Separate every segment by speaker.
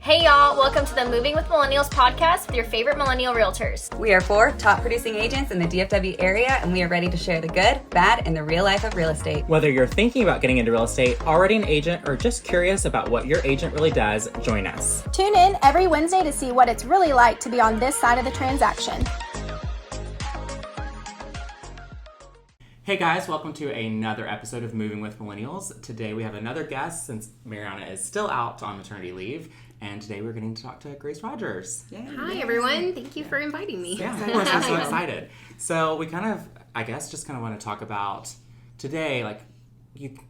Speaker 1: Hey y'all, welcome to the Moving with Millennials podcast with your favorite millennial realtors.
Speaker 2: We are 4 top producing agents in the DFW area, and we are ready to share the good, bad, and the real life of real estate.
Speaker 3: Whether you're thinking about getting into real estate, already an agent, or just curious about what your agent really does, join us.
Speaker 4: Tune in every Wednesday to see what it's really like to be on this side of the transaction.
Speaker 3: Hey guys, welcome to another episode of Moving with Millennials. Today we have another guest since Mariana is still out on maternity leave. And today we're getting to talk to Grace Rogers.
Speaker 5: Yay. Hi, everyone. Thank you for inviting me.
Speaker 3: Yeah, of course. I'm so excited. So we kind of, I guess, just kind of want to talk about today, like,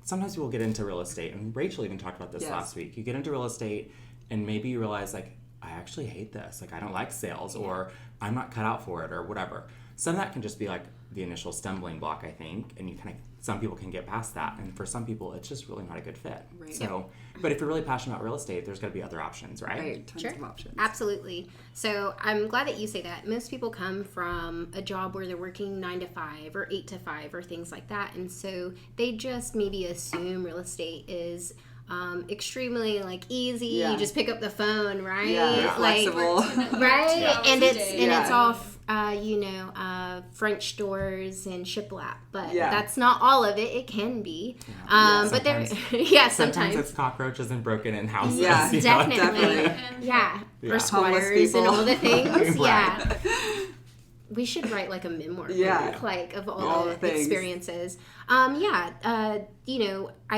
Speaker 3: sometimes people get into real estate, and Rachel even talked about this last week. You get into real estate, and maybe you realize, like, I actually hate this. Like, I don't like sales, or I'm not cut out for it, or whatever. Some of that can just be, like, the initial stumbling block, I think, and you kind of, some people can get past that, and for some people, it's just really not a good fit.
Speaker 5: Right.
Speaker 3: So, but if you're really passionate about real estate, there's got to be other options, right?
Speaker 5: Right, tons of options. Absolutely. So I'm glad that you say that. Most people come from a job where they're working 9 to 5 or 8 to 5 or things like that, and so they just maybe assume real estate is extremely like easy. You just pick up the phone, right?
Speaker 2: Yeah,
Speaker 5: like
Speaker 2: flexible.
Speaker 5: Right? And it's all French doors and shiplap, but that's not all of it. It can be, but there,
Speaker 3: sometimes it's cockroaches and broken in houses.
Speaker 5: Yeah, definitely. Or squatters and all the things. Yeah. We should write like a memoir, like of all the experiences. I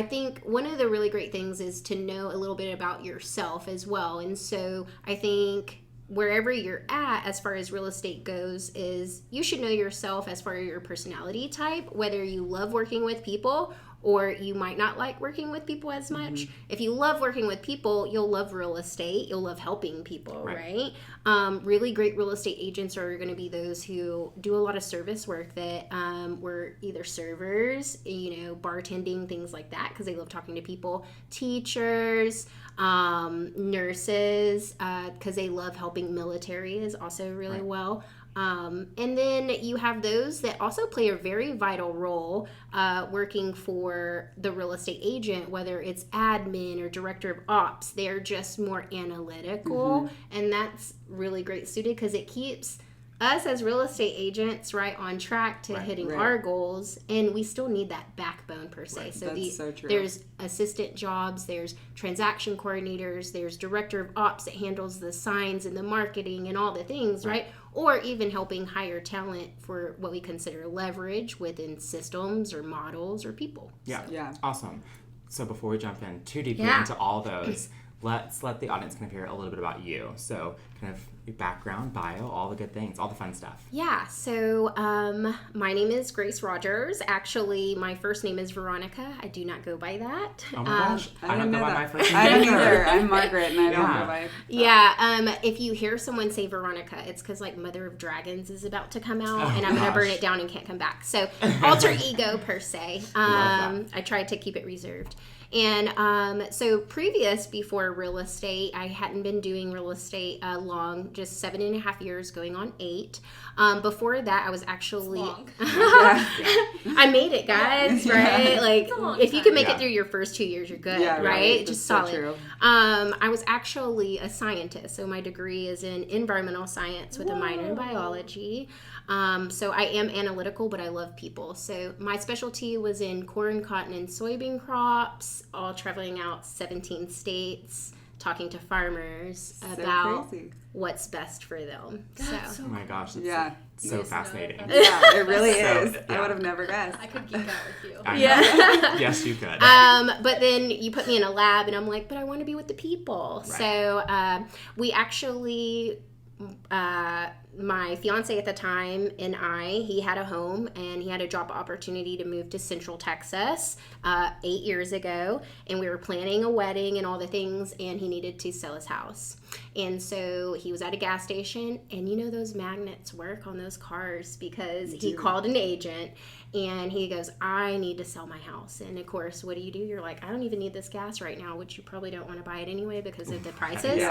Speaker 5: think one of the really great things is to know a little bit about yourself as well. And so I think wherever you're at as far as real estate goes is you should know yourself as far as your personality type, whether you love working with people or you might not like working with people as much. Mm-hmm. If you love working with people, you'll love real estate. You'll love helping people, right? Really great real estate agents are going to be those who do a lot of service work that were either servers, bartending, things like that, because they love talking to people. Teachers, nurses, because they love helping military is also really well. And then you have those that also play a very vital role working for the real estate agent, whether it's admin or director of ops. They're just more analytical, and that's really great suited because it keeps us as real estate agents on track to hitting our goals, and we still need that backbone per se. So
Speaker 2: so true.
Speaker 5: There's assistant jobs, there's transaction coordinators, there's director of ops that handles the signs and the marketing and all the things, right? Or even helping hire talent for what we consider leverage within systems or models or people.
Speaker 3: Yeah. Awesome. So before we jump in too deeply into all those, let's let the audience kind of hear a little bit about you. So kind of your background, bio, all the good things, all the fun stuff.
Speaker 5: Yeah, so my name is Grace Rogers. Actually, my first name is Veronica. I do not go by that.
Speaker 3: Oh my gosh, I don't go by my first name.
Speaker 2: I don't either. I'm Margaret, and I don't go by.
Speaker 5: If you hear someone say Veronica, it's because like Mother of Dragons is about to come out, and I'm going to burn it down and can't come back. So alter ego per se. I tried to keep it reserved. And so before real estate, I hadn't been doing real estate long, just 7.5 years going on 8. Before that, I was actually, I made it, guys, right? Like if you can make it through your first 2 years, you're good, right? Just solid. So true. I was actually a scientist. So my degree is in environmental science with a minor in biology. So I am analytical, but I love people. So my specialty was in corn, cotton, and soybean crops, all traveling out 17 states, talking to farmers about what's best for them.
Speaker 3: Oh my gosh, that's so fascinating.
Speaker 2: Yeah, it really is. I would have never guessed.
Speaker 1: I could geek out with you.
Speaker 3: Yes, you could.
Speaker 5: But then you put me in a lab, and I'm like, but I want to be with the people. Right. So we actually... my fiance at the time and he had a home and he had a job opportunity to move to Central Texas 8 years ago, and we were planning a wedding and all the things, and he needed to sell his house. And so he was at a gas station, and those magnets work on those cars because he called an agent and he goes, I need to sell my house. And of course, what do? You're like, I don't even need this gas right now, which you probably don't want to buy it anyway because of the prices.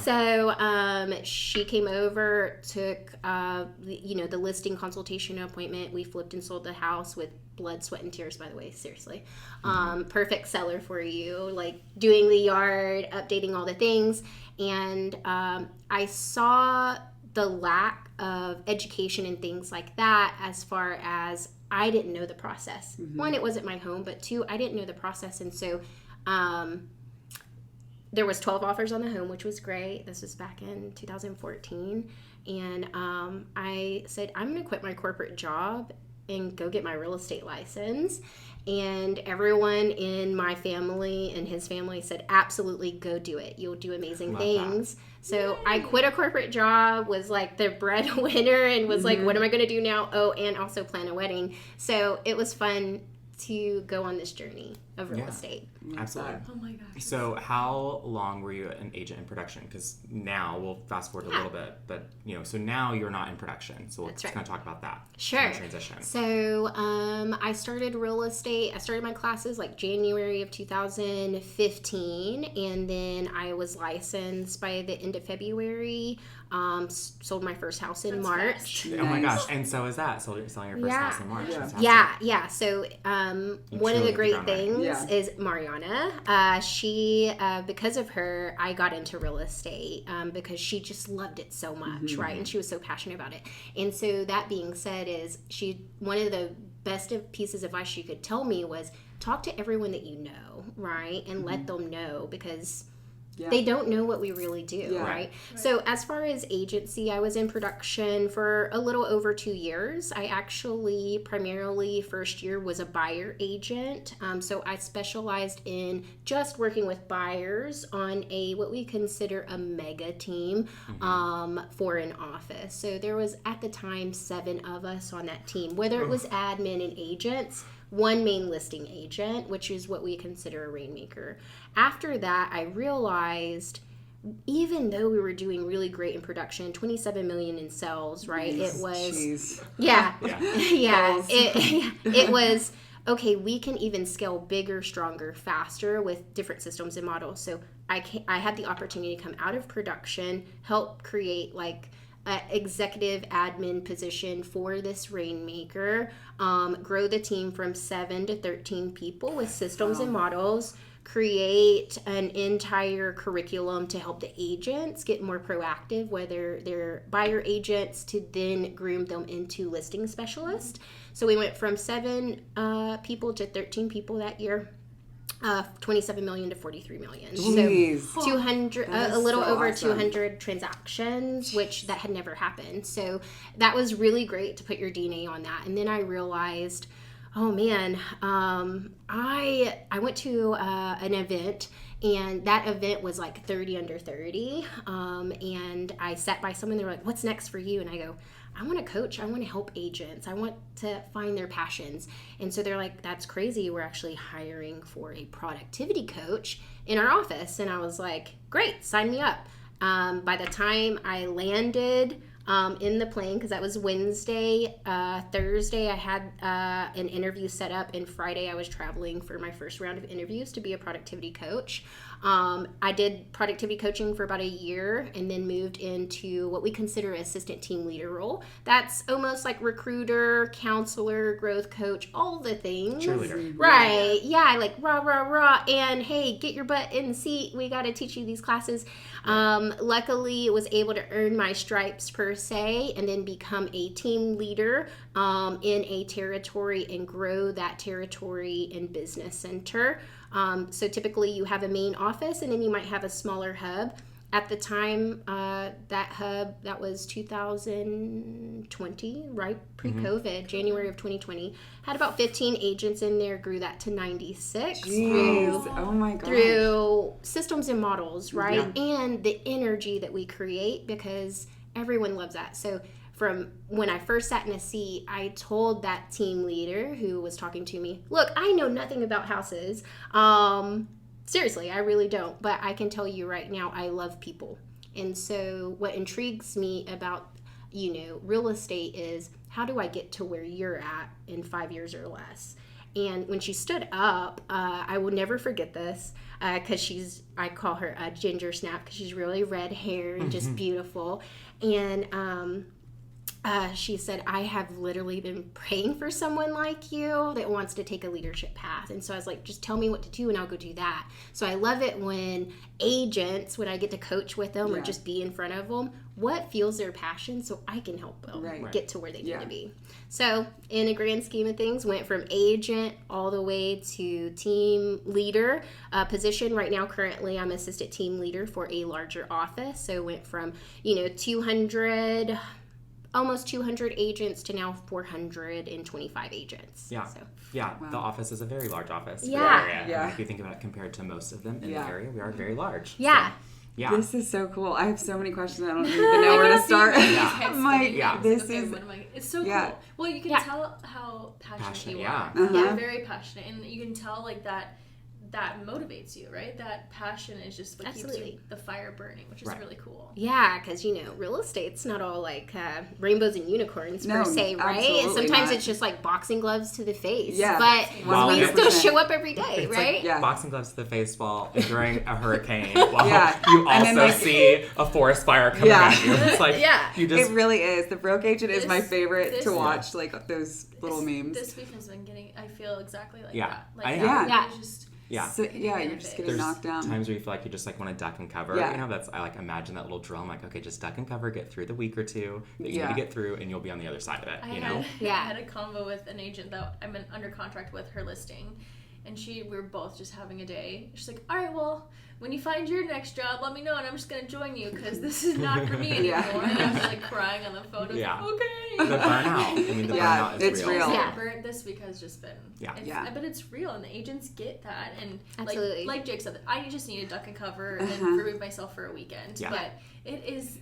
Speaker 5: So she came over, took took, the listing consultation appointment. We flipped and sold the house with blood, sweat, and tears, by the way, seriously. Perfect seller for you, like doing the yard, updating all the things. And I saw the lack of education and things like that, as far as I didn't know the process. One, it wasn't my home, but two, I didn't know the process. And so there was 12 offers on the home, which was great. This was back in 2014. And I said, I'm going to quit my corporate job and go get my real estate license. And everyone in my family and his family said, absolutely, go do it. You'll do amazing things. So I quit a corporate job, was like the breadwinner, and was like, what am I going to do now? Oh, and also plan a wedding. So it was fun to go on this journey of real estate.
Speaker 3: Absolutely.
Speaker 5: Oh my gosh.
Speaker 3: So how long were you an agent in production? Because now we'll fast forward a little bit, but so now you're not in production. So we'll just kind of talk about that.
Speaker 5: Sure.
Speaker 3: Transition.
Speaker 5: So I started real estate. I started my classes like January of 2015, and then I was licensed by the end of February. Sold my first house in March.
Speaker 3: Oh my gosh! And so is that selling your first house in March?
Speaker 5: Yeah. So one of the great things is Mariana. She, because of her, I got into real estate because she just loved it so much, right? And she was so passionate about it. And so that being said, is one of the best pieces of advice she could tell me was talk to everyone that you know, right? And let them know, because they don't know what we really do, right? So as far as agency, I was in production for a little over 2 years. I actually primarily first year was a buyer agent. So I specialized in just working with buyers on what we consider a mega team for an office. So there was at the time 7 of us on that team, whether it was admin and agents, one main listing agent, which is what we consider a rainmaker. After that, I realized, even though we were doing really great in production, 27 million in sales, right? It was, it was, okay, we can even scale bigger, stronger, faster with different systems and models. So I had the opportunity to come out of production, help create like executive admin position for this rainmaker, grow the team from 7 to 13 people with systems and models, create an entire curriculum to help the agents get more proactive, whether they're buyer agents, to then groom them into listing specialists. So we went from 7 people to 13 people that year. 27 million to 43 million.
Speaker 2: Jeez.
Speaker 5: So 200, a little over 200 transactions, which that had never happened. So that was really great to put your DNA on that. And then I realized, oh man, I went to an event, and that event was like 30 under 30. And I sat by someone, they were like, what's next for you? And I go, I want to coach. I want to help agents. I want to find their passions. And so they're like, that's crazy. We're actually hiring for a productivity coach in our office. And I was like, great, sign me up. By the time I landed in the plane, because that was Wednesday, Thursday I had an interview set up, and Friday I was traveling for my first round of interviews to be a productivity coach. I did productivity coaching for about a year, and then moved into what we consider an assistant team leader role. That's almost like recruiter, counselor, growth coach, all the things.
Speaker 3: Cheerleader.
Speaker 5: Right. Yeah, like rah, rah, rah. And hey, get your butt in the seat. We got to teach you these classes. Luckily, I was able to earn my stripes per se, and then become a team leader in a territory and grow that territory and business center. So typically you have a main office, and then you might have a smaller hub. At the time, that hub, that was 2020, right? Pre-COVID, January of 2020. Had about 15 agents in there, grew that to 96.
Speaker 2: Jeez, oh my gosh.
Speaker 5: Through systems and models, right? And the energy that we create, because everyone loves that. So from when I first sat in a seat, I told that team leader who was talking to me, look, I know nothing about houses. Seriously, I really don't. But I can tell you right now, I love people. And so what intrigues me about, real estate is, how do I get to where you're at in 5 years or less? And when she stood up, I will never forget this, because I call her a ginger snap, because she's really red hair and just beautiful. And she said, I have literally been praying for someone like you that wants to take a leadership path. And so I was like, just tell me what to do and I'll go do that. So I love it when agents, when I get to coach with them or just be in front of them, what fuels their passion so I can help them get to where they need to be. So in a grand scheme of things, went from agent all the way to team leader position. Right now, currently, I'm assistant team leader for a larger office. So went from, 200... almost 200 agents to now 425 agents.
Speaker 3: Yeah.
Speaker 5: So.
Speaker 3: Yeah. Wow. The office is a very large office.
Speaker 5: Yeah.
Speaker 3: For the area.
Speaker 2: Yeah.
Speaker 3: If you think about it compared to most of them in the area, we are very large.
Speaker 5: Yeah.
Speaker 3: So, yeah.
Speaker 2: This is so cool. I have so many questions. I don't even know where to start.
Speaker 6: It's so cool. Well, you can tell how passionate you are. You're very passionate, and you can tell like that motivates you, right? That passion is just what keeps the fire burning, which is really cool.
Speaker 5: Yeah, because real estate's not all like rainbows and unicorns per se, right? And sometimes it's just like boxing gloves to the face. Yeah, but we still show up every day, right?
Speaker 3: Like boxing gloves to the face while during a hurricane, while you also see a forest fire coming at you. It's like you just.
Speaker 2: It really is. The broke agent is my favorite to watch. Like those little memes.
Speaker 6: This week has been getting. I feel exactly like that.
Speaker 3: Like,
Speaker 6: just.
Speaker 3: Yeah.
Speaker 2: So, you're just getting knocked down.
Speaker 3: Times where you feel like you just want to duck and cover. That's I imagine that little drill. I'm like, okay, just duck and cover, get through the week or two that you need to get through, and you'll be on the other side of it. I
Speaker 6: had a convo with an agent that I'm under contract with her listing, and we were both just having a day. She's like, all right, well, when you find your next job, let me know, and I'm just gonna join you because this is not for me anymore. And I was like crying on the phone. Like, okay.
Speaker 3: The burnout. The burnout is real.
Speaker 6: This week has just been. But it's real, and the agents get that, and
Speaker 5: absolutely,
Speaker 6: like Jake said, I just need to duck and cover and remove myself for a weekend. Yeah. But it is.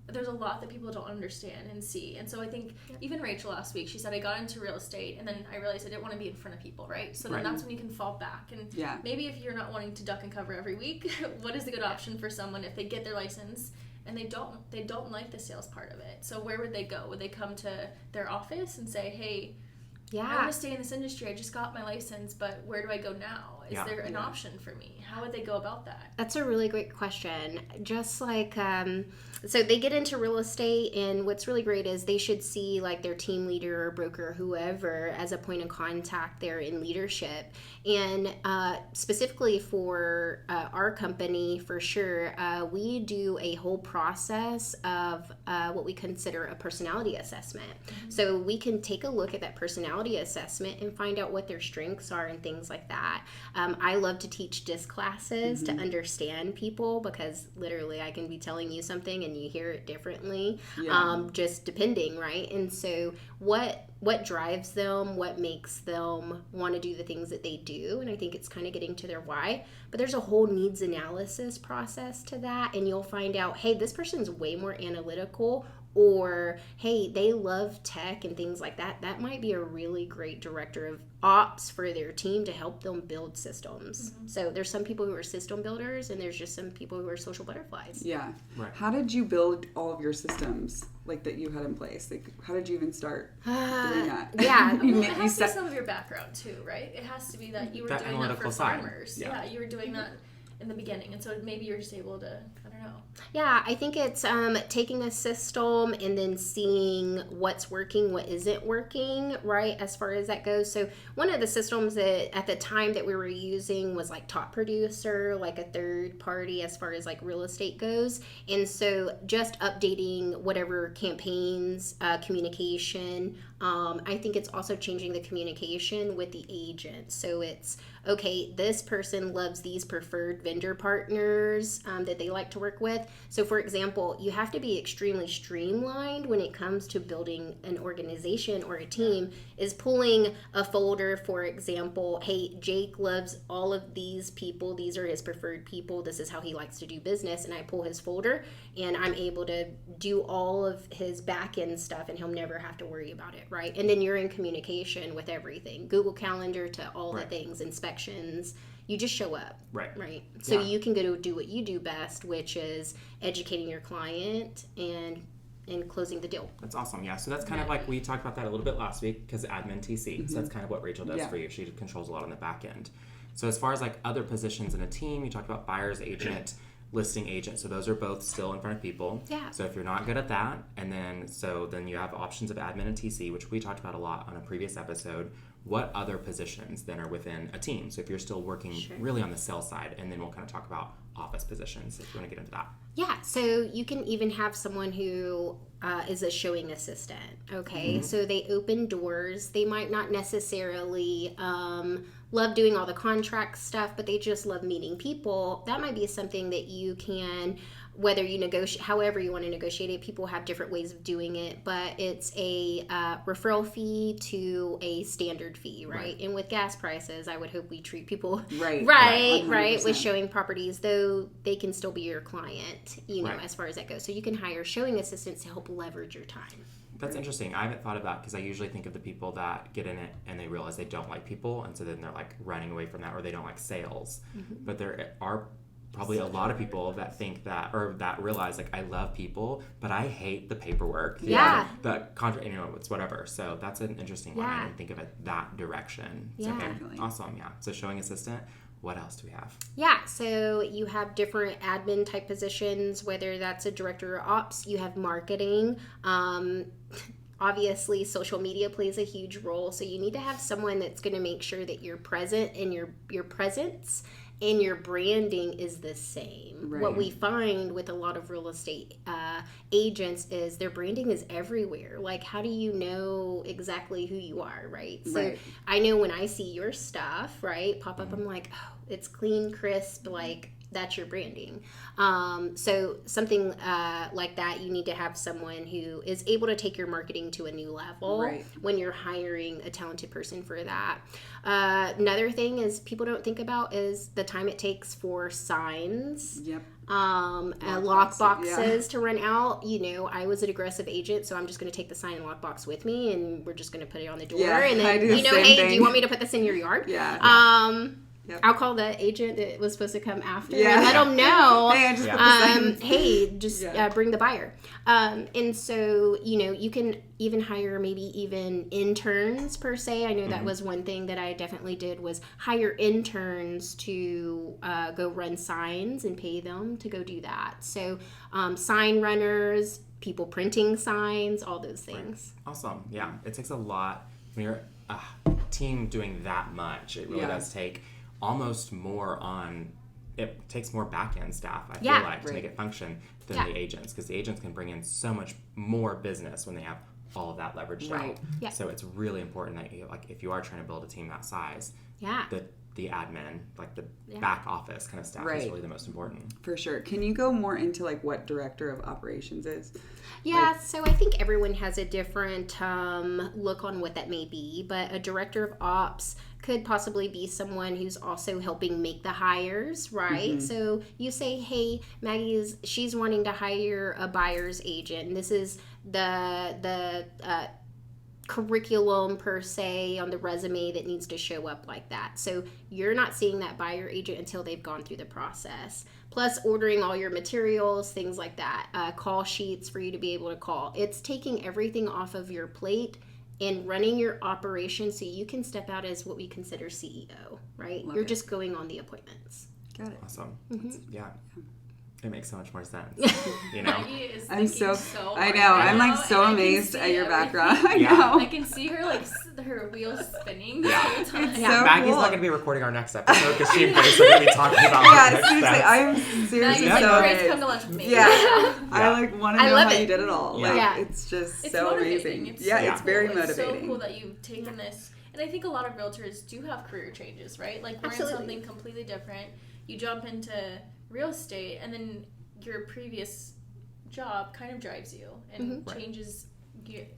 Speaker 6: There's a lot that people don't understand and see. And so I think even Rachel last week, she said, I got into real estate and then I realized I didn't want to be in front of people, right? So then that's when you can fall back. And maybe if you're not wanting to duck and cover every week, what is a good option for someone if they get their license and they don't like the sales part of it? So where would they go? Would they come to their office and say, hey, I want to stay in this industry. I just got my license, but where do I go now? Is there an option for me? How would they go about that?
Speaker 5: That's a really great question. Just like, so they get into real estate, and what's really great is they should see like their team leader or broker or whoever as a point of contact there in leadership. And specifically for our company, for sure, we do a whole process of what we consider a personality assessment. Mm-hmm. So we can take a look at that personality assessment and find out what their strengths are and things like that. I love to teach DISC classes to understand people, because literally I can be telling you something and you hear it differently, just depending, right? And so what drives them, what makes them want to do the things that they do, and I think it's kind of getting to their why. But there's a whole needs analysis process to that, and you'll find out, hey, this person's way more analytical, or hey, they love tech and things like that. That might be a really great director of ops for their team to help them build systems. Mm-hmm. So there's some people who are system builders, and there's just some people who are social butterflies.
Speaker 2: Yeah. Right. How did you build all of your systems like that you had in place? Like, how did you even start doing that?
Speaker 5: Yeah.
Speaker 6: It has to be some of your background too, right? It has to be that you were doing that for farmers. Yeah, you were doing that in the beginning, and so maybe you're just able to, I don't know.
Speaker 5: Yeah, I think it's taking a system and then seeing what's working, what isn't working, right, as far as that goes. So one of the systems that at the time that we were using was like Top Producer, like a third party as far as like real estate goes. And so just updating whatever campaigns, communication. I think it's also changing the communication with the agent. So it's, okay, this person loves these preferred vendor partners that they like to work with. So for example, you have to be extremely streamlined when it comes to building an organization or a team. Is pulling a folder, for example, hey, Jake loves all of these people. These are his preferred people. This is how he likes to do business. And I pull his folder and I'm able to do all of his back end stuff, and he'll never have to worry about it, right? And then you're in communication with everything. Google Calendar to all the things, inspections. You just show up, right? So you can go to do what you do best, which is educating your client and closing the deal.
Speaker 3: That's awesome. Yeah. So that's kind of like, we talked about that a little bit last week, because admin TC. Mm-hmm. So that's kind of what Rachel does for you. She controls a lot on the back end. So as far as like other positions in a team, you talked about buyer's agent. listing agent. So those are both still in front of people.
Speaker 5: Yeah.
Speaker 3: So if you're not good at that, and then you have options of admin and TC, which we talked about a lot on a previous episode. What other positions then are within a team? So if you're still working really on the sales side, and then we'll kind of talk about office positions if you want to get into that.
Speaker 5: Yeah, so you can even have someone who is a showing assistant, okay? So they open doors. They might not necessarily love doing all the contract stuff, but they just love meeting people. That might be something that you can, whether you negotiate, however you want to negotiate it, people have different ways of doing it, but it's a referral fee to a standard fee, right? And with gas prices, I would hope we treat people right, with showing properties, though they can still be your client, as far as that goes. So you can hire showing assistants to help leverage your time.
Speaker 3: That's interesting. I haven't thought about, because I usually think of the people that get in it and they realize they don't like people, and so then they're like running away from that, or they don't like sales. But there are probably a lot of people that think that, or that realize, like, I love people, but I hate the paperwork. The contract, it's whatever. So that's an interesting one. I didn't think of it that direction.
Speaker 5: Yeah.
Speaker 3: Okay. Awesome. Yeah. So showing assistant. What else do we have?
Speaker 5: Yeah, so you have different admin type positions, whether that's a director of ops, you have marketing. Obviously, social media plays a huge role, so you need to have someone that's going to make sure that you're present and your presence and your branding is the same. Right. What we find with a lot of real estate agents is their branding is everywhere. Like, how do you know exactly who you are, right? So I know when I see your stuff, right, pop up, I'm like, oh, it's clean, crisp, like, that's your branding. So something like that, you need to have someone who is able to take your marketing to a new level when you're hiring a talented person for that. Another thing is people don't think about is the time it takes for signs. Lock boxes to run out. I was an aggressive agent, so I'm just going to take the sign and lock box with me, and we're just going to put it on the door. And then, hey, do you want me to put this in your yard? I'll call the agent that was supposed to come after and let them know, bring the buyer. And so, you can even hire maybe even interns per se. I know that was one thing that I definitely did, was hire interns to go run signs and pay them to go do that. So sign runners, people printing signs, all those things.
Speaker 3: Awesome. Yeah. It takes a lot. When you're a team doing that much, it really does take almost more on, it takes more back-end staff, I feel like, to make it function than the agents, because the agents can bring in so much more business when they have all of that leveraged out. So it's really important that you, like, if you are trying to build a team that size, the admin, like the back office kind of staff is really the most important.
Speaker 2: For sure. Can you go more into like what director of operations is?
Speaker 5: Yeah, so I think everyone has a different look on what that may be, but a director of ops could possibly be someone who's also helping make the hires, right? So you say, hey, she's wanting to hire a buyer's agent, and this is the curriculum per se on the resume that needs to show up like that. So you're not seeing that buyer agent until they've gone through the process. Plus ordering all your materials, things like that, call sheets for you to be able to call. It's taking everything off of your plate and running your operation so you can step out as what we consider CEO, right? You're just going on the appointments.
Speaker 2: Got it.
Speaker 3: Awesome. Yeah. It makes so much more sense.
Speaker 6: Maggie is
Speaker 2: I'm so
Speaker 6: I
Speaker 2: know. I'm like so amazed at your background. I know.
Speaker 6: I can see her, like, her wheels spinning the whole time.
Speaker 2: It's so
Speaker 3: Maggie's
Speaker 2: cool.
Speaker 3: not going to be recording our next episode because she's going to be talking about next
Speaker 2: seriously.
Speaker 3: steps.
Speaker 2: I'm seriously
Speaker 6: Maggie's
Speaker 2: so
Speaker 6: like, Grace,
Speaker 2: amazed.
Speaker 6: come to lunch with me.
Speaker 2: I like want to know how you did it all.
Speaker 3: Yeah.
Speaker 2: Like it's just
Speaker 6: It's
Speaker 2: so
Speaker 6: motivating.
Speaker 2: amazing.
Speaker 6: It's
Speaker 2: It's very
Speaker 6: cool.
Speaker 2: motivating.
Speaker 6: It's so cool that you've taken this. And I think a lot of realtors do have career changes, right? Like, we're in something completely different. You jump into real estate, and then your previous job kind of drives you and changes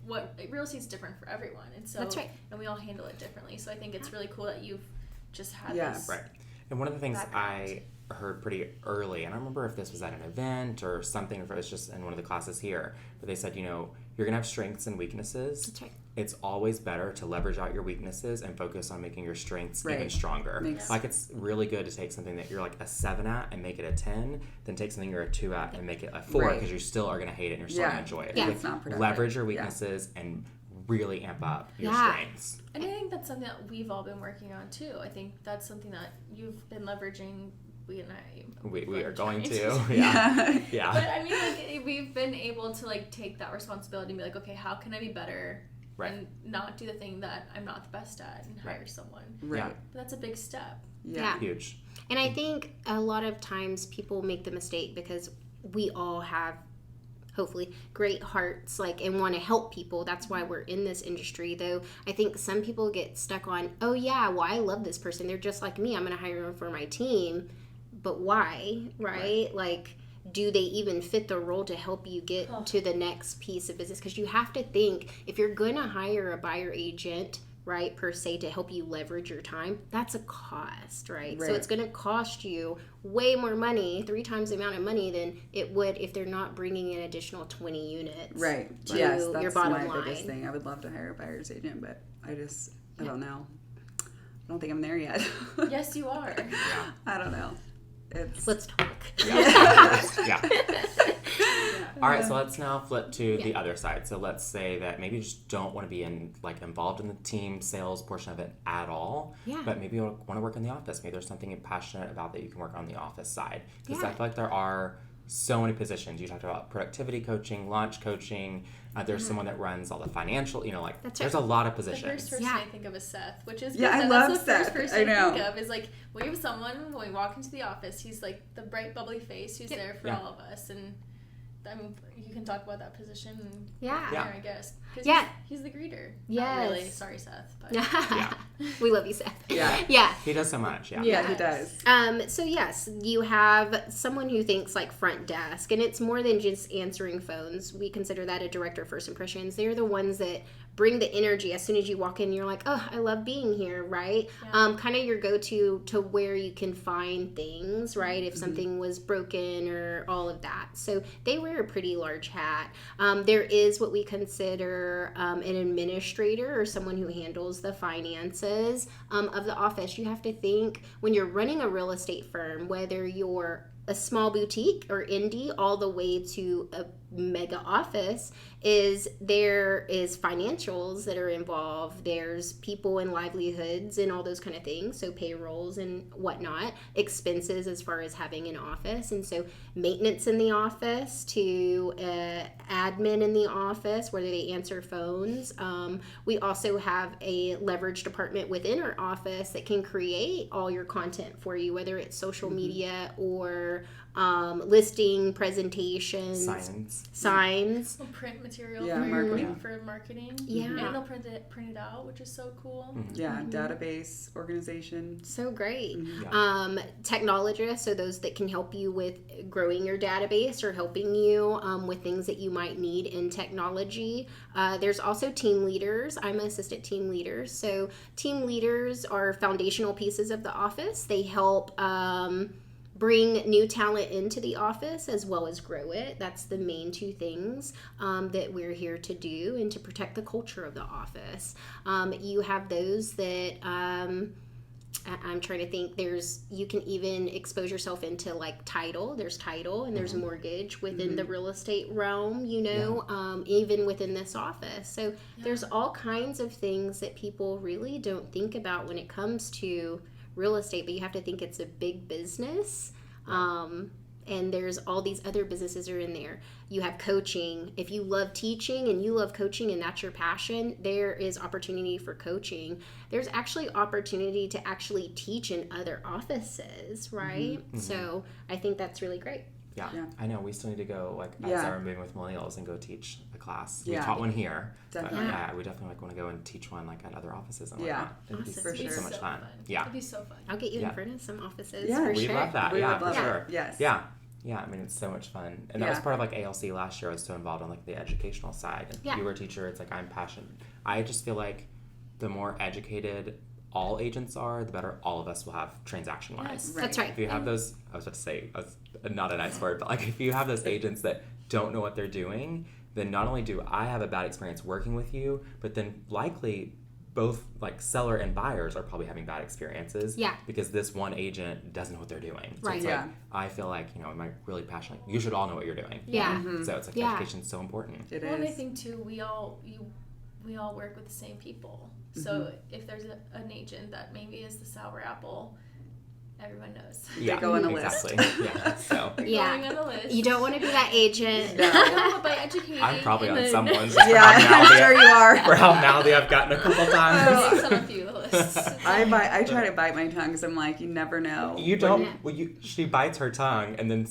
Speaker 6: what real estate's different for everyone, and so and we all handle it differently. So I think it's really cool that you've just had this.
Speaker 3: Right. And one of the things I heard pretty early, and I don't remember if this was at an event or something, or if it was just in one of the classes here, but they said, you're gonna have strengths and weaknesses.
Speaker 5: That's right.
Speaker 3: It's always better to leverage out your weaknesses and focus on making your strengths even stronger. Like, it's really good to take something that you're like a 7 at and make it a 10, then take something you're a 2 at and make it a 4, because you still are going to hate it and you're still going to enjoy it.
Speaker 5: Yeah.
Speaker 2: It's not productive.
Speaker 3: Leverage your weaknesses and really amp up your strengths.
Speaker 6: And I think that's something that we've all been working on too. I think that's something that you've been leveraging we and I
Speaker 3: we are going to.
Speaker 2: Yeah.
Speaker 3: Yeah.
Speaker 6: But I mean, like, we've been able to like take that responsibility and be like, okay, how can I be better?
Speaker 3: Right.
Speaker 6: And not do the thing that I'm not the best at and hire someone.
Speaker 2: Right.
Speaker 3: Yeah.
Speaker 6: But that's a big step.
Speaker 5: Yeah.
Speaker 3: Huge.
Speaker 5: And I think a lot of times people make the mistake because we all have, hopefully, great hearts, like, and want to help people. That's why we're in this industry. Though I think some people get stuck on, oh yeah, well, I love this person. They're just like me. I'm going to hire them for my team. But why, right? Like, do they even fit the role to help you get to the next piece of business? Because you have to think, if you're going to hire a buyer agent, right, per se, to help you leverage your time, that's a cost, right? So it's going to cost you way more money, 3 times the amount of money than it would if they're not bringing in additional 20 units.
Speaker 2: Right.
Speaker 5: To
Speaker 2: Yes,
Speaker 5: your
Speaker 2: that's
Speaker 5: bottom
Speaker 2: my
Speaker 5: line.
Speaker 2: biggest thing. I would love to hire a buyer's agent, but I don't know. I don't think I'm there yet.
Speaker 6: Yes, you are.
Speaker 2: I don't know.
Speaker 5: Let's talk.
Speaker 3: Yeah. All right, so let's now flip to the other side. So let's say that maybe you just don't want to be involved in the team sales portion of it at all.
Speaker 5: Yeah.
Speaker 3: But maybe you want to work in the office. Maybe there's something you're passionate about that you can work on the office side. Because I feel like there are so many positions. You talked about productivity coaching, launch coaching. There's someone that runs all the financial, there's a lot of
Speaker 6: The
Speaker 3: positions.
Speaker 6: first person I think of is Seth, which is
Speaker 2: Yeah,
Speaker 6: good.
Speaker 2: I
Speaker 6: That's
Speaker 2: love
Speaker 6: the first
Speaker 2: Seth.
Speaker 6: person
Speaker 2: I know.
Speaker 6: think of is like, we have someone when we walk into the office, he's like the bright bubbly face who's there for all of us, and I mean, you can talk about that position there, I guess. He's the greeter. Not really. Sorry, Seth. But.
Speaker 5: We love you, Seth.
Speaker 2: Yeah.
Speaker 3: He does so much,
Speaker 2: Yeah, he does.
Speaker 5: So yes, you have someone who thinks like front desk, and it's more than just answering phones. We consider that a director of first impressions. They're the ones that bring the energy. As soon as you walk in, you're like, oh, I love being here, right? Kind of your go-to to where you can find things, right? If something was broken or all of that. So they wear a pretty large hat. There is what we consider an administrator, or someone who handles the finances of the office. You have to think, when you're running a real estate firm, whether you're a small boutique or indie all the way to a mega office, there is financials that are involved. There's people and livelihoods and all those kind of things, so payrolls and whatnot, expenses as far as having an office, and so maintenance in the office to admin in the office, whether they answer phones. We also have a leverage department within our office that can create all your content for you, whether it's social media or listing, presentations, signs.
Speaker 6: Print material for marketing.
Speaker 5: Yeah.
Speaker 6: And they'll print it out, which is so cool.
Speaker 2: Yeah, database organization.
Speaker 5: So great. Technologists, so those that can help you with growing your database or helping you with things that you might need in technology. There's also team leaders. I'm an assistant team leader. So team leaders are foundational pieces of the office. They help bring new talent into the office as well as grow it. That's the main 2 things that we're here to do, and to protect the culture of the office. You have those that I'm trying to think, you can even expose yourself into like title. There's title and there's mortgage within the real estate realm, even within this office. So there's all kinds of things that people really don't think about when it comes to real estate, but you have to think it's a big business. And there's all these other businesses are in there. You have coaching. If you love teaching and you love coaching and that's your passion, there is opportunity for coaching. There's actually opportunity to actually teach in other offices, right? So I think that's really great.
Speaker 3: Yeah. I know. We still need to go, as I'm moving with Millennials, and go teach a class. We taught one here.
Speaker 2: Definitely.
Speaker 3: But we definitely want to go and teach one at other offices and whatnot. It'd be
Speaker 2: for sure.
Speaker 3: so much fun.
Speaker 6: It'd be so fun.
Speaker 5: I'll get you in front of some offices
Speaker 2: Yeah,
Speaker 5: for
Speaker 3: we
Speaker 5: sure.
Speaker 3: love that.
Speaker 2: We would
Speaker 3: for
Speaker 2: love
Speaker 3: sure.
Speaker 2: it. Yes.
Speaker 3: Yeah, I mean, it's so much fun. And that was part of ALC last year. I was so involved on the educational side. And you were a teacher. It's I'm passionate. I just feel like the more educated all agents are, the better all of us will have transaction-wise.
Speaker 6: Yes,
Speaker 5: that's right.
Speaker 3: If you have those, I was about to say, not a nice word, but if you have those agents that don't know what they're doing, then not only do I have a bad experience working with you, but then likely both seller and buyers are probably having bad experiences.
Speaker 5: Yeah.
Speaker 3: Because this one agent doesn't know what they're doing. So
Speaker 5: Right.
Speaker 3: it's I feel am I really passionate? You should all know what you're doing.
Speaker 5: Yeah.
Speaker 3: So it's education's so important.
Speaker 2: It
Speaker 6: And I
Speaker 2: is.
Speaker 6: think too, we all work with the same people. So if there's an agent that maybe is the sour apple, everyone knows.
Speaker 3: Yeah,
Speaker 2: They go on a
Speaker 3: exactly.
Speaker 2: list.
Speaker 3: Yeah, so
Speaker 5: Yeah.
Speaker 6: Going on the list.
Speaker 5: You don't want to be that agent.
Speaker 6: No, by educating.
Speaker 3: I'm probably
Speaker 6: and
Speaker 3: on
Speaker 6: then
Speaker 3: someone's.
Speaker 2: Yeah, I'm sure you are.
Speaker 3: For how mouthy I've gotten a couple times.
Speaker 6: Names on a few lists.
Speaker 2: I try to bite my tongue because I'm like, you never know.
Speaker 3: You don't. Well, she bites her tongue and then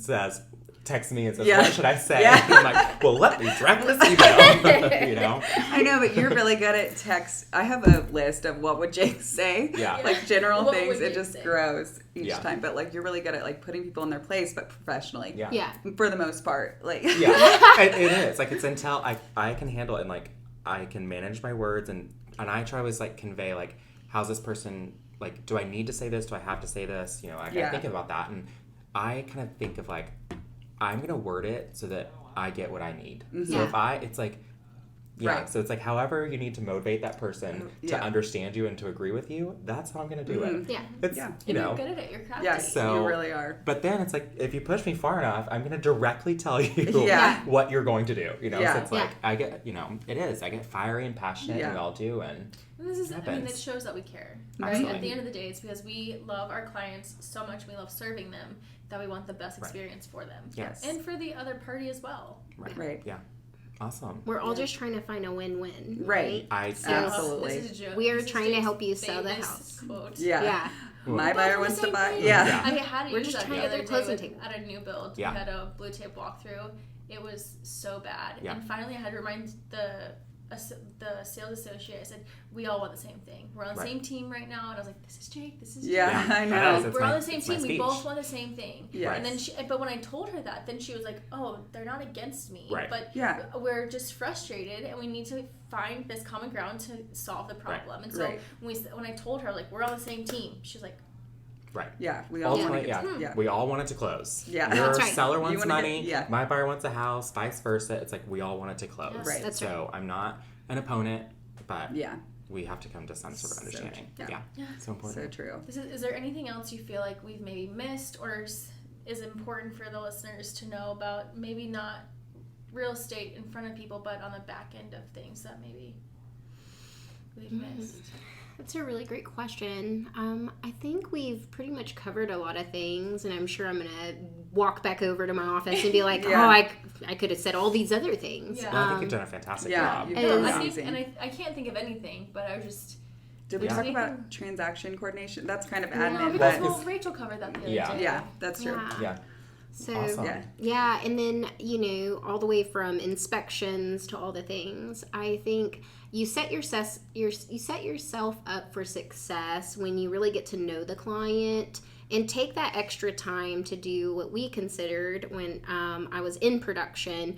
Speaker 3: texts me and says,
Speaker 2: Yeah.
Speaker 3: "What should I say?"
Speaker 2: Yeah.
Speaker 3: And I'm like, "Well, let me draft this email." You know.
Speaker 2: I know, but you're really good at text. I have a list of what would Jake say.
Speaker 3: Yeah.
Speaker 2: Like general
Speaker 6: What
Speaker 2: things.
Speaker 6: would
Speaker 2: It
Speaker 6: you
Speaker 2: just
Speaker 6: say?
Speaker 2: grows each
Speaker 3: Yeah.
Speaker 2: time. But like you're really good at like putting people in their place, but professionally.
Speaker 3: Yeah.
Speaker 5: Yeah.
Speaker 2: For the most part. Like
Speaker 3: Yeah. it is like it's until I can handle it and like I can manage my words and I try to always like convey like how's this person like do I need to say this? Do I have to say this? You know, I gotta think about that and I kind of think of like I'm gonna word it so that I get what I need. So
Speaker 5: Yeah.
Speaker 3: it's like
Speaker 2: Right.
Speaker 3: so it's like however you need to motivate that person to understand you and to agree with you, that's how I'm gonna do it.
Speaker 5: Yeah.
Speaker 3: It's
Speaker 2: Yeah.
Speaker 3: you know
Speaker 6: You're good at it. You're crafty.
Speaker 2: Yes,
Speaker 3: So-
Speaker 2: you really are.
Speaker 3: but then it's like if you push me far enough, I'm gonna directly tell you
Speaker 2: Yeah.
Speaker 3: what you're going to do. You know,
Speaker 2: Yeah.
Speaker 3: so it's like I get I get fiery and passionate
Speaker 2: Yeah.
Speaker 3: and we all do and
Speaker 6: And this is, I mean,
Speaker 3: happens.
Speaker 6: it shows that we care. Right?
Speaker 3: Absolutely.
Speaker 6: At the end of the day, it's because we love our clients so much, we love serving them, that we want the best experience for them.
Speaker 3: Yes.
Speaker 6: And for the other party as well.
Speaker 2: Right.
Speaker 3: Yeah. Awesome.
Speaker 5: We're all just trying to find a win-win.
Speaker 2: Right.
Speaker 3: I
Speaker 2: Absolutely.
Speaker 6: This is a joke.
Speaker 5: We are
Speaker 6: This is
Speaker 5: trying to
Speaker 6: Jake's
Speaker 5: help you sell the
Speaker 6: famous
Speaker 5: house.
Speaker 6: Quote.
Speaker 2: Yeah.
Speaker 5: Yeah.
Speaker 2: My
Speaker 6: Both
Speaker 2: buyer
Speaker 6: the
Speaker 2: wants to
Speaker 6: same
Speaker 2: buy.
Speaker 6: thing.
Speaker 2: Yeah.
Speaker 6: I had to
Speaker 5: We're
Speaker 6: use
Speaker 5: just
Speaker 6: that
Speaker 5: trying
Speaker 6: the
Speaker 5: to
Speaker 6: other
Speaker 5: get the closing
Speaker 6: day
Speaker 5: table.
Speaker 6: at a new build.
Speaker 3: Yeah.
Speaker 6: We had a blue tape walkthrough. It was so bad.
Speaker 3: Yeah.
Speaker 6: And finally I had to remind the sales associate, I said, we all want the same thing. We're on the same team right now. And I was like, this is Jake, this is Jake.
Speaker 2: Yeah, I know.
Speaker 3: That's
Speaker 6: We're on
Speaker 3: my-
Speaker 6: the same
Speaker 3: it's my
Speaker 6: team. We
Speaker 3: speech.
Speaker 6: both want the same thing.
Speaker 2: Yes.
Speaker 6: And then but when I told her that, then she was like, "Oh, they're not against me,
Speaker 3: Right.
Speaker 6: but
Speaker 2: Yeah.
Speaker 6: we're just frustrated, and we need to find this common ground to solve the problem." And so
Speaker 2: Right.
Speaker 6: when I told her like we're on the same team, she was like,
Speaker 3: Right.
Speaker 2: Yeah. We all want to
Speaker 3: Ultimately,
Speaker 2: get
Speaker 3: yeah. We all want it to close.
Speaker 2: Yeah.
Speaker 3: Your
Speaker 5: That's right.
Speaker 3: seller
Speaker 2: You
Speaker 3: wants
Speaker 2: wanna
Speaker 3: money.
Speaker 2: get- yeah.
Speaker 3: My buyer wants a house. Vice versa. It's like we all want it to close.
Speaker 6: Yes.
Speaker 2: Right.
Speaker 5: That's
Speaker 3: so I'm not an opponent, but
Speaker 2: Yeah.
Speaker 3: we have to come to some sort of understanding.
Speaker 2: true.
Speaker 3: Yeah.
Speaker 6: Yeah.
Speaker 3: So important.
Speaker 2: So true.
Speaker 6: Is there anything else you feel like we've maybe missed or is important for the listeners to know about maybe not real estate in front of people, but on the back end of things that maybe we've missed?
Speaker 5: That's a really great question. I think we've pretty much covered a lot of things, and I'm sure I'm gonna walk back over to my office and be like,
Speaker 2: Yeah.
Speaker 5: "Oh, I could have said all these other things."
Speaker 6: Yeah.
Speaker 3: Well, I think you've done a fantastic
Speaker 2: Yeah,
Speaker 3: job.
Speaker 2: you've
Speaker 5: And-
Speaker 2: done
Speaker 6: I think,
Speaker 2: amazing.
Speaker 6: and I can't think of anything, but I was just
Speaker 2: Did we
Speaker 3: Yeah.
Speaker 2: talk
Speaker 6: Anything-
Speaker 2: about transaction coordination? That's kind of
Speaker 6: no,
Speaker 2: admin,
Speaker 6: because
Speaker 2: but
Speaker 6: well, Rachel covered that the other
Speaker 3: Yeah.
Speaker 6: day.
Speaker 2: yeah, that's true.
Speaker 3: Yeah.
Speaker 5: So
Speaker 3: Awesome.
Speaker 2: Yeah.
Speaker 5: yeah, and then all the way from inspections to all the things. I think you set yourself up for success when you really get to know the client and take that extra time to do what we considered when I was in production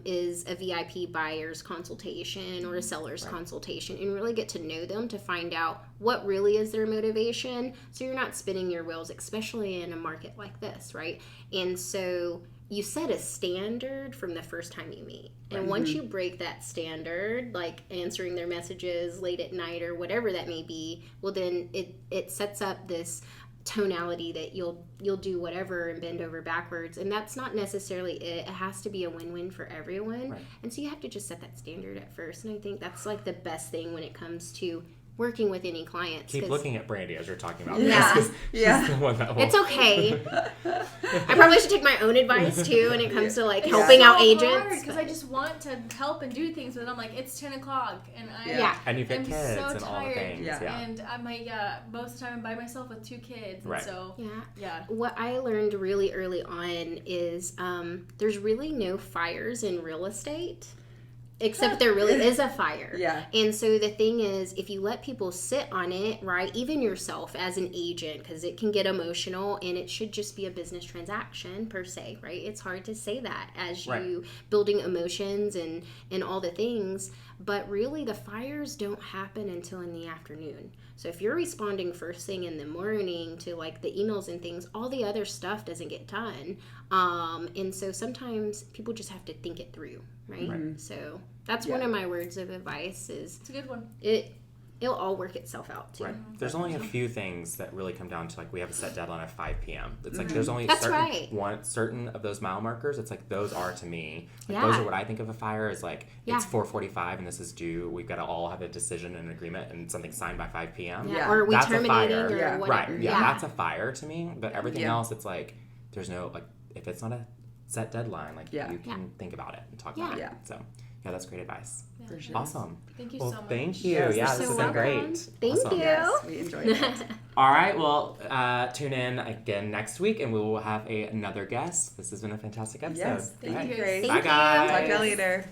Speaker 5: is a VIP buyer's consultation or a seller's consultation, and really get to know them to find out what really is their motivation, so you're not spinning your wheels, especially in a market like this, right? And so you set a standard from the first time you meet. And once you break that standard, like answering their messages late at night or whatever that may be, well then it sets up this tonality that you'll do whatever and bend over backwards, and that's not necessarily it has to be a win-win for everyone.
Speaker 3: Right.
Speaker 5: And so you have to just set that standard at first, and I think that's like the best thing when it comes to working with any clients.
Speaker 3: Keep
Speaker 5: 'cause
Speaker 3: looking at Brandie as you're talking about
Speaker 5: Yeah.
Speaker 3: this. 'Cause
Speaker 2: Yeah.
Speaker 3: She's the one that will.
Speaker 5: it's okay. I probably should take my own advice too when it comes to like
Speaker 2: Yeah.
Speaker 5: helping out agents.
Speaker 6: because I just want to help and do things, but I'm like, it's 10 o'clock and I
Speaker 5: Yeah.
Speaker 3: And you've got
Speaker 6: I'm
Speaker 3: kids
Speaker 6: so
Speaker 3: and all the
Speaker 6: tired.
Speaker 3: things. Yeah.
Speaker 6: And I'm like, most of the time I'm by myself with 2 kids,
Speaker 3: Right.
Speaker 6: and so
Speaker 5: Yeah. What I learned really early on is there's really no fires in real estate, except there really is a fire.
Speaker 2: Yeah.
Speaker 5: And so the thing is, if you let people sit on it, right, even yourself as an agent, because it can get emotional, and it should just be a business transaction per se, right? It's hard to say that as you building emotions and all the things, but really the fires don't happen until in the afternoon. So if you're responding first thing in the morning to like the emails and things, all the other stuff doesn't get done. And so sometimes people just have to think it through, right? So that's one of my words of advice is
Speaker 6: it's a good one.
Speaker 5: it'll all work itself out too.
Speaker 3: Right. There's only a few things that really come down to like we have a set deadline of 5 p.m. It's like there's only
Speaker 5: That's
Speaker 3: certain
Speaker 5: right.
Speaker 3: certain of those mile markers. It's like those are to me. Like
Speaker 5: Yeah.
Speaker 3: those are what I think of a fire is like it's
Speaker 5: Yeah.
Speaker 3: 4:45 and this is due. We've got to all have a decision and agreement and something signed by 5 p.m.
Speaker 5: Yeah. Or we
Speaker 3: That's a
Speaker 5: terminating
Speaker 3: fire.
Speaker 5: or
Speaker 2: Yeah.
Speaker 5: whatever.
Speaker 3: Right. Yeah, that's a fire to me. But everything
Speaker 2: Yeah.
Speaker 3: else, it's like there's no like if it's not a set deadline, like
Speaker 2: Yeah.
Speaker 3: you can think about it and talk
Speaker 5: Yeah.
Speaker 3: about it.
Speaker 2: Yeah.
Speaker 3: So yeah, that's great advice.
Speaker 2: For sure.
Speaker 3: Awesome.
Speaker 6: Thank you
Speaker 3: Well,
Speaker 6: so much.
Speaker 3: thank you.
Speaker 2: Yes,
Speaker 3: yeah,
Speaker 2: you're
Speaker 3: this
Speaker 5: so
Speaker 3: has been
Speaker 5: welcome.
Speaker 3: great.
Speaker 5: Thank
Speaker 3: Awesome.
Speaker 5: you.
Speaker 2: Yes, we enjoyed it.
Speaker 3: All right, well, tune in again next week and we will have another guest. This has been a fantastic episode.
Speaker 2: Yes,
Speaker 6: Thank
Speaker 2: thank
Speaker 6: you
Speaker 2: you,
Speaker 6: guys.
Speaker 2: Grace.
Speaker 3: Bye,
Speaker 5: Thank you.
Speaker 3: guys.
Speaker 2: Talk to y'all later.